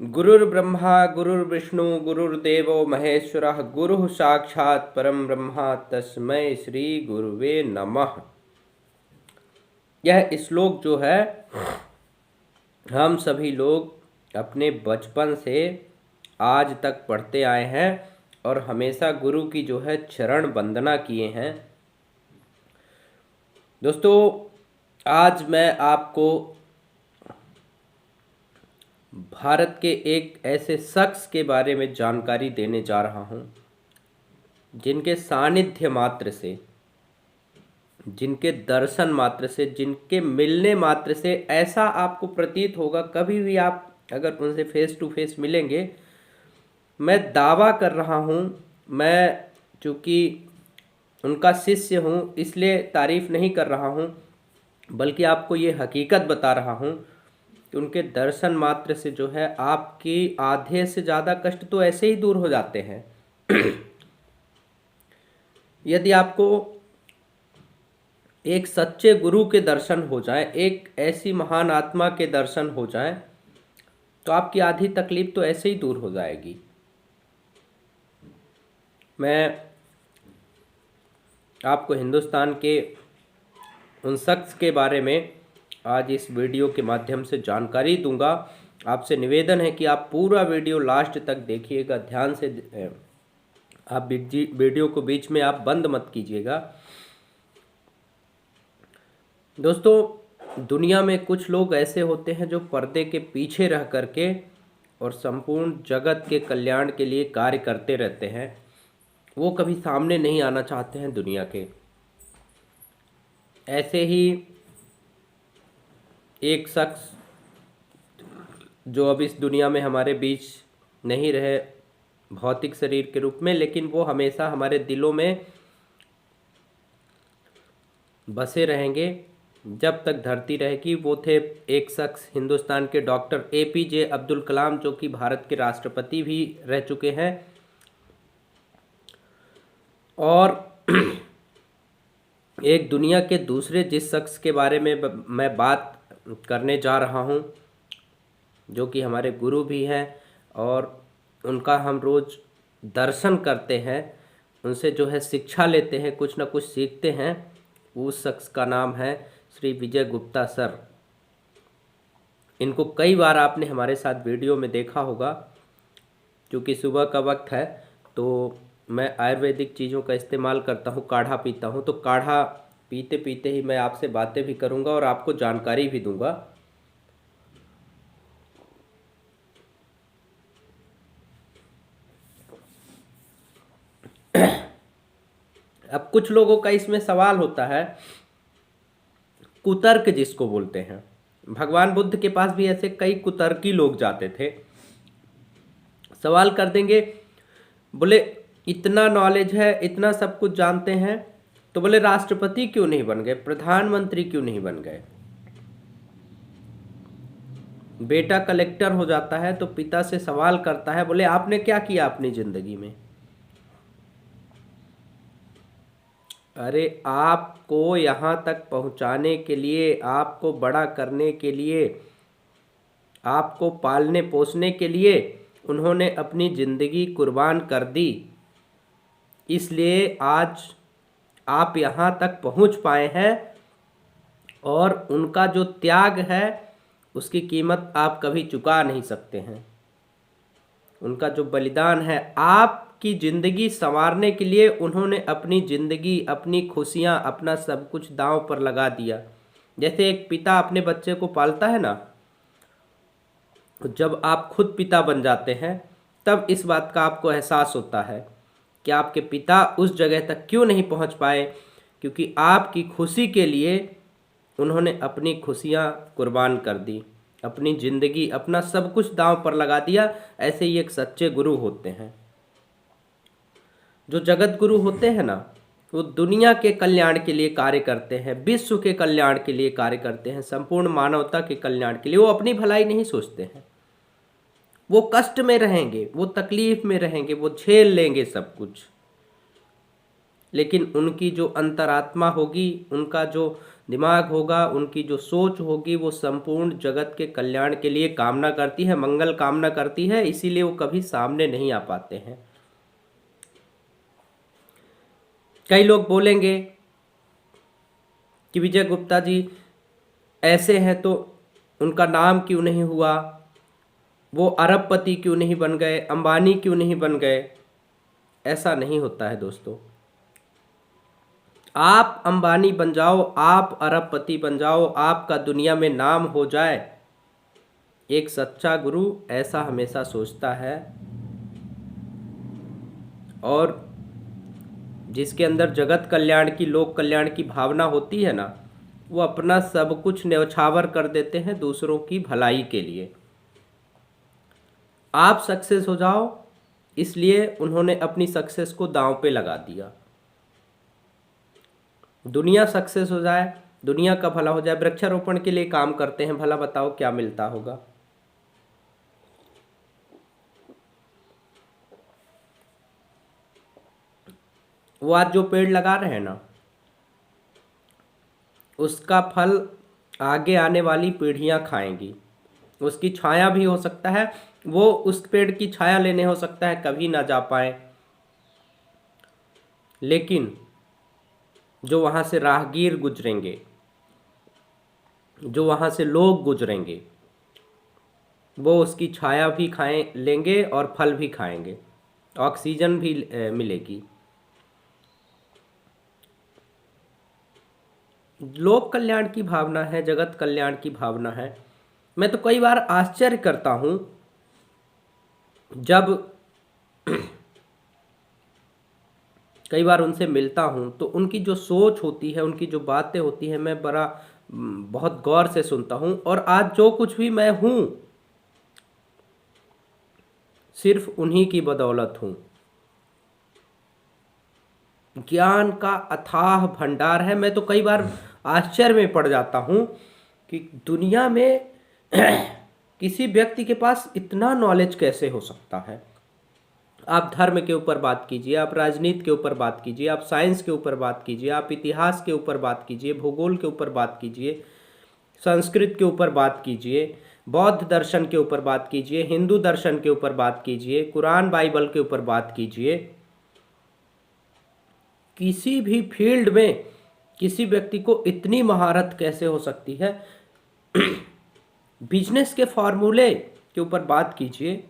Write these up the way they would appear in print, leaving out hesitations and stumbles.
गुरुर्ब्रह्मा गुरुर्विष्णु गुरुर्देवो महेश्वरः गुरुः साक्षात् परम ब्रह्मा तस्मै श्री गुरुवे नमः। यह श्लोक जो है हम सभी लोग अपने बचपन से आज तक पढ़ते आए हैं और हमेशा गुरु की जो है चरण वंदना किए हैं। दोस्तों, आज मैं आपको भारत के एक ऐसे शख्स के बारे में जानकारी देने जा रहा हूं, जिनके सानिध्य मात्र से, जिनके दर्शन मात्र से, जिनके मिलने मात्र से ऐसा आपको प्रतीत होगा, कभी भी आप अगर उनसे फेस टू फेस मिलेंगे, मैं दावा कर रहा हूं, मैं चूँकि उनका शिष्य हूं इसलिए तारीफ नहीं कर रहा हूं, बल्कि आपको ये हकीकत बता रहा हूं कि उनके दर्शन मात्र से जो है आपकी आधे से ज़्यादा कष्ट तो ऐसे ही दूर हो जाते हैं। यदि आपको एक सच्चे गुरु के दर्शन हो जाए, एक ऐसी महान आत्मा के दर्शन हो जाए, तो आपकी आधी तकलीफ तो ऐसे ही दूर हो जाएगी। मैं आपको हिंदुस्तान के उन शख्स के बारे में आज इस वीडियो के माध्यम से जानकारी दूंगा। आपसे निवेदन है कि आप पूरा वीडियो लास्ट तक देखिएगा, ध्यान से। आप वीडियो को बीच में आप बंद मत कीजिएगा। दोस्तों, दुनिया में कुछ लोग ऐसे होते हैं जो पर्दे के पीछे रह करके और संपूर्ण जगत के कल्याण के लिए कार्य करते रहते हैं। वो कभी सामने नहीं आना चाहते हैं दुनिया के। ऐसे ही एक शख्स जो अब इस दुनिया में हमारे बीच नहीं रहे भौतिक शरीर के रूप में, लेकिन वो हमेशा हमारे दिलों में बसे रहेंगे जब तक धरती रहेगी। वो थे एक शख्स, हिंदुस्तान के डॉक्टर APJ अब्दुल कलाम, जो कि भारत के राष्ट्रपति भी रह चुके हैं। और एक दुनिया के दूसरे जिस शख्स के बारे में मैं बात करने जा रहा हूं, जो कि हमारे गुरु भी हैं और उनका हम रोज़ दर्शन करते हैं, उनसे जो है शिक्षा लेते हैं, कुछ ना कुछ सीखते हैं, उस शख्स का नाम है श्री विजय गुप्ता सर। इनको कई बार आपने हमारे साथ वीडियो में देखा होगा। क्योंकि सुबह का वक्त है तो मैं आयुर्वेदिक चीज़ों का इस्तेमाल करता हूँ, काढ़ा पीता हूँ, तो काढ़ा पीते पीते ही मैं आपसे बातें भी करूँगा और आपको जानकारी भी दूंगा। अब कुछ लोगों का इसमें सवाल होता है, कुतर्क जिसको बोलते हैं। भगवान बुद्ध के पास भी ऐसे कई कुतर्की लोग जाते थे, सवाल कर देंगे, बोले इतना नॉलेज है, इतना सब कुछ जानते हैं, तो बोले राष्ट्रपति क्यों नहीं बन गए, प्रधानमंत्री क्यों नहीं बन गए। बेटा कलेक्टर हो जाता है तो पिता से सवाल करता है, बोले आपने क्या किया अपनी जिंदगी में। अरे आपको यहाँ तक पहुँचाने के लिए, आपको बड़ा करने के लिए, आपको पालने पोसने के लिए उन्होंने अपनी ज़िंदगी कुर्बान कर दी। इसलिए आज आप यहाँ तक पहुँच पाए हैं और उनका जो त्याग है उसकी कीमत आप कभी चुका नहीं सकते हैं। उनका जो बलिदान है आपकी ज़िंदगी संवारने के लिए, उन्होंने अपनी ज़िंदगी, अपनी खुशियाँ, अपना सब कुछ दांव पर लगा दिया। जैसे एक पिता अपने बच्चे को पालता है ना, जब आप खुद पिता बन जाते हैं तब इस बात का आपको एहसास होता है कि आपके पिता उस जगह तक क्यों नहीं पहुंच पाए, क्योंकि आपकी खुशी के लिए उन्होंने अपनी खुशियां कुर्बान कर दी, अपनी ज़िंदगी, अपना सब कुछ दांव पर लगा दिया। ऐसे ही एक सच्चे गुरु होते हैं। जो जगत गुरु होते हैं ना, वो दुनिया के कल्याण के लिए कार्य करते हैं, विश्व के कल्याण के लिए कार्य करते हैं, संपूर्ण मानवता के कल्याण के लिए। वो अपनी भलाई नहीं सोचते हैं। वो कष्ट में रहेंगे, वो तकलीफ में रहेंगे, वो झेल लेंगे सब कुछ, लेकिन उनकी जो अंतरात्मा होगी, उनका जो दिमाग होगा, उनकी जो सोच होगी, वो संपूर्ण जगत के कल्याण के लिए कामना करती है, मंगल कामना करती है, इसीलिए वो कभी सामने नहीं आ पाते हैं। कई लोग बोलेंगे कि विजय गुप्ता जी ऐसे हैं तो उनका नाम क्यों नहीं हुआ, वो अरबपति क्यों नहीं बन गए, अंबानी क्यों नहीं बन गए। ऐसा नहीं होता है दोस्तों। आप अंबानी बन जाओ, आप अरबपति बन जाओ, आपका दुनिया में नाम हो जाए, एक सच्चा गुरु ऐसा हमेशा सोचता है, और जिसके अंदर जगत कल्याण की, लोक कल्याण की भावना होती है ना, वो अपना सब कुछ न्यौछावर कर देते हैं दूसरों की भलाई के लिए। आप सक्सेस हो जाओ, इसलिए उन्होंने अपनी सक्सेस को दांव पे लगा दिया। दुनिया सक्सेस हो जाए, दुनिया का भला हो जाए, वृक्षारोपण के लिए काम करते हैं, भला बताओ क्या मिलता होगा। वो आज जो पेड़ लगा रहे हैं ना, उसका फल आगे आने वाली पीढ़ियां खाएंगी। उसकी छाया भी हो सकता है, वो उस पेड़ की छाया लेने हो सकता है कभी ना जा पाए, लेकिन जो वहाँ से राहगीर गुजरेंगे, जो वहाँ से लोग गुजरेंगे, वो उसकी छाया भी खाएं लेंगे और फल भी खाएंगे, ऑक्सीजन भी मिलेगी। लोक कल्याण की भावना है, जगत कल्याण की भावना है। मैं तो कई बार आश्चर्य करता हूँ जब कई बार उनसे मिलता हूँ, तो उनकी जो सोच होती है, उनकी जो बातें होती हैं, मैं बहुत गौर से सुनता हूँ। और आज जो कुछ भी मैं हूँ, सिर्फ उन्हीं की बदौलत हूँ। ज्ञान का अथाह भंडार है। मैं तो कई बार आश्चर्य में पड़ जाता हूँ कि दुनिया में किसी व्यक्ति के पास इतना नॉलेज कैसे हो सकता है। आप धर्म के ऊपर बात कीजिए, आप राजनीति के ऊपर बात कीजिए, आप साइंस के ऊपर बात कीजिए, आप इतिहास के ऊपर बात कीजिए, भूगोल के ऊपर बात कीजिए, संस्कृत के ऊपर बात कीजिए, बौद्ध दर्शन के ऊपर बात कीजिए, हिंदू दर्शन के ऊपर बात कीजिए, कुरान बाइबल के ऊपर बात कीजिए। किसी भी फील्ड में किसी व्यक्ति को इतनी महारत कैसे हो सकती है। बिजनेस के फॉर्मूले के ऊपर बात कीजिए,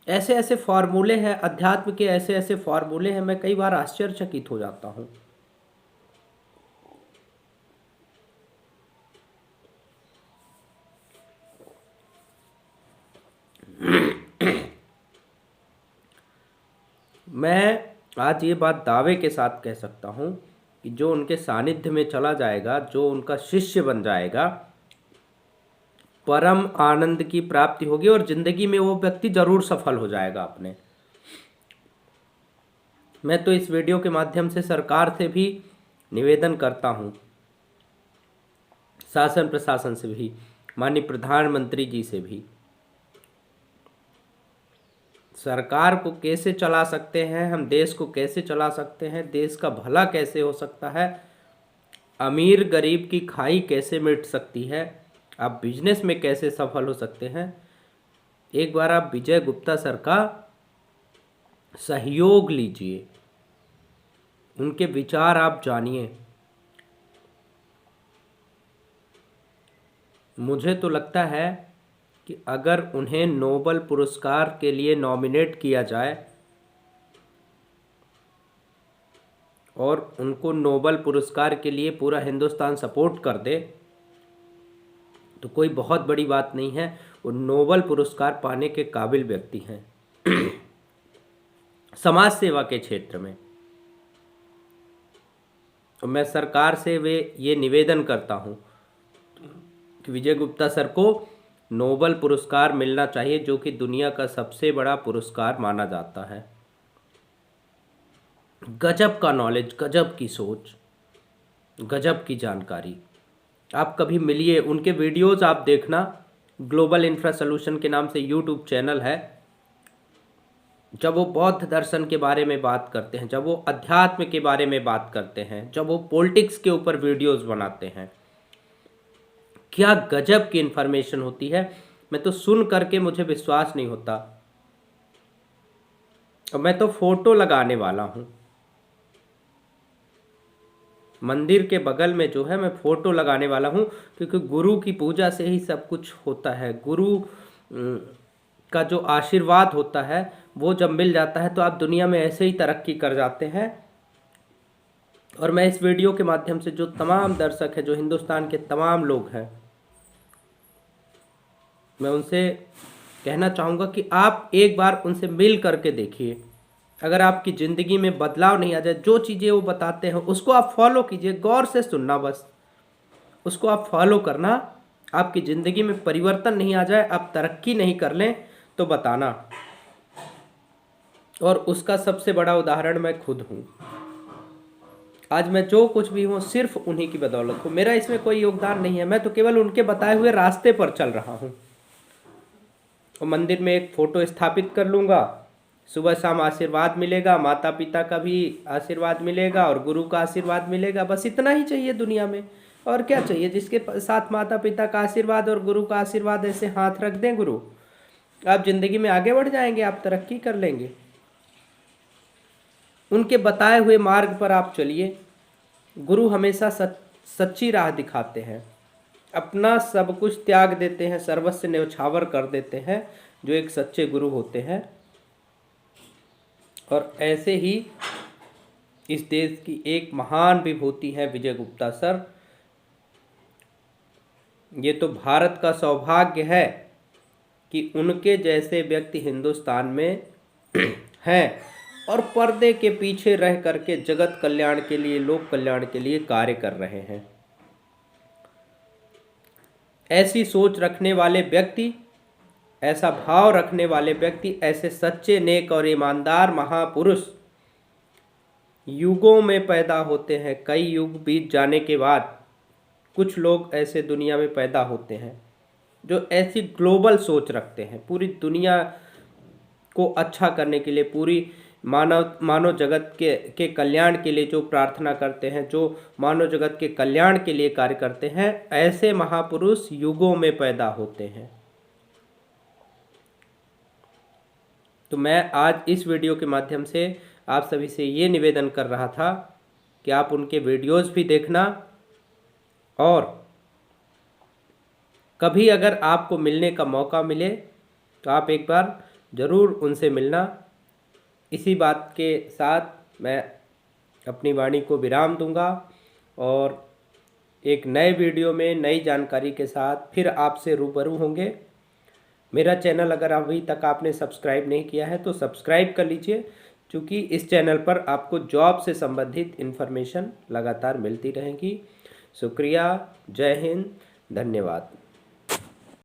ऐसे ऐसे फॉर्मूले हैं, अध्यात्म के ऐसे ऐसे फॉर्मूले हैं, मैं कई बार आश्चर्यचकित हो जाता हूँ। मैं आज ये बात दावे के साथ कह सकता हूँ कि जो उनके सानिध्य में चला जाएगा, जो उनका शिष्य बन जाएगा, परम आनंद की प्राप्ति होगी और जिंदगी में वो व्यक्ति जरूर सफल हो जाएगा अपने। मैं तो इस वीडियो के माध्यम से सरकार से भी निवेदन करता हूँ, शासन प्रशासन से भी, माननीय प्रधानमंत्री जी से भी, सरकार को कैसे चला सकते हैं हम, देश को कैसे चला सकते हैं, देश का भला कैसे हो सकता है, अमीर गरीब की खाई कैसे मिट सकती है, आप बिजनेस में कैसे सफल हो सकते हैं। एक बार आप विजय गुप्ता सर का सहयोग लीजिए, उनके विचार आप जानिए। मुझे तो लगता है कि अगर उन्हें नोबेल पुरस्कार के लिए नॉमिनेट किया जाए और उनको नोबेल पुरस्कार के लिए पूरा हिंदुस्तान सपोर्ट कर दे, तो कोई बहुत बड़ी बात नहीं है, वो नोबेल पुरस्कार पाने के काबिल व्यक्ति हैं। समाज सेवा के क्षेत्र में तो मैं सरकार से ये निवेदन करता हूँ कि विजय गुप्ता सर को नोबेल पुरस्कार मिलना चाहिए, जो कि दुनिया का सबसे बड़ा पुरस्कार माना जाता है। गजब का नॉलेज, गजब की सोच, गजब की जानकारी। आप कभी मिलिए, उनके वीडियोस आप देखना। ग्लोबल इंफ्रा सॉल्यूशन के नाम से यूट्यूब चैनल है, जब वो बौद्ध दर्शन के बारे में बात करते हैं, जब वो अध्यात्म के बारे में बात करते हैं, जब वो पॉलिटिक्स के ऊपर वीडियोस बनाते हैं, क्या गजब की इन्फॉर्मेशन होती है। मैं तो सुन करके मुझे विश्वास नहीं होता। और मैं तो फोटो लगाने वाला हूँ, मंदिर के बगल में जो है मैं फोटो लगाने वाला हूँ, क्योंकि गुरु की पूजा से ही सब कुछ होता है। गुरु का जो आशीर्वाद होता है वो जब मिल जाता है तो आप दुनिया में ऐसे ही तरक्की कर जाते हैं। और मैं इस वीडियो के माध्यम से जो तमाम दर्शक हैं, जो हिंदुस्तान के तमाम लोग हैं, मैं उनसे कहना चाहूँगा कि आप एक बार उनसे मिल करके देखिए। अगर आपकी ज़िंदगी में बदलाव नहीं आ जाए, जो चीज़ें वो बताते हैं उसको आप फॉलो कीजिए, गौर से सुनना, बस उसको आप फॉलो करना। आपकी ज़िंदगी में परिवर्तन नहीं आ जाए, आप तरक्की नहीं कर लें तो बताना। और उसका सबसे बड़ा उदाहरण मैं खुद हूँ। आज मैं जो कुछ भी हूँ सिर्फ उन्हीं की बदौलत हूँ। मेरा इसमें कोई योगदान नहीं है, मैं तो केवल उनके बताए हुए रास्ते पर चल रहा हूँ। और मंदिर में एक फ़ोटो स्थापित कर लूँगा, सुबह शाम आशीर्वाद मिलेगा, माता पिता का भी आशीर्वाद मिलेगा और गुरु का आशीर्वाद मिलेगा। बस इतना ही चाहिए दुनिया में, और क्या चाहिए। जिसके साथ माता पिता का आशीर्वाद और गुरु का आशीर्वाद ऐसे हाथ रख दें गुरु, आप ज़िंदगी में आगे बढ़ जाएंगे, आप तरक्की कर लेंगे। उनके बताए हुए मार्ग पर आप चलिए। गुरु हमेशा सच्ची राह दिखाते हैं, अपना सब कुछ त्याग देते हैं, सर्वस्व न्यौछावर कर देते हैं, जो एक सच्चे गुरु होते हैं। और ऐसे ही इस देश की एक महान विभूति है विजय गुप्ता सर। ये तो भारत का सौभाग्य है कि उनके जैसे व्यक्ति हिंदुस्तान में हैं और पर्दे के पीछे रह करके जगत कल्याण के लिए, लोक कल्याण के लिए कार्य कर रहे हैं। ऐसी सोच रखने वाले व्यक्ति, ऐसा भाव रखने वाले व्यक्ति, ऐसे सच्चे नेक और ईमानदार महापुरुष युगों में पैदा होते हैं। कई युग बीत जाने के बाद कुछ लोग ऐसे दुनिया में पैदा होते हैं जो ऐसी ग्लोबल सोच रखते हैं, पूरी दुनिया को अच्छा करने के लिए, पूरी मानव जगत के कल्याण के लिए जो प्रार्थना करते हैं, जो मानव जगत के कल्याण के लिए कार्य करते हैं। ऐसे महापुरुष युगों में पैदा होते हैं। तो मैं आज इस वीडियो के माध्यम से आप सभी से ये निवेदन कर रहा था कि आप उनके वीडियोस भी देखना, और कभी अगर आपको मिलने का मौका मिले तो आप एक बार ज़रूर उनसे मिलना। इसी बात के साथ मैं अपनी वाणी को विराम दूंगा और एक नए वीडियो में नई जानकारी के साथ फिर आपसे रूबरू होंगे। मेरा चैनल अगर अभी तक आपने सब्सक्राइब नहीं किया है तो सब्सक्राइब कर लीजिए, क्योंकि इस चैनल पर आपको जॉब से संबंधित इन्फॉर्मेशन लगातार मिलती रहेगी। शुक्रिया, जय हिंद, धन्यवाद।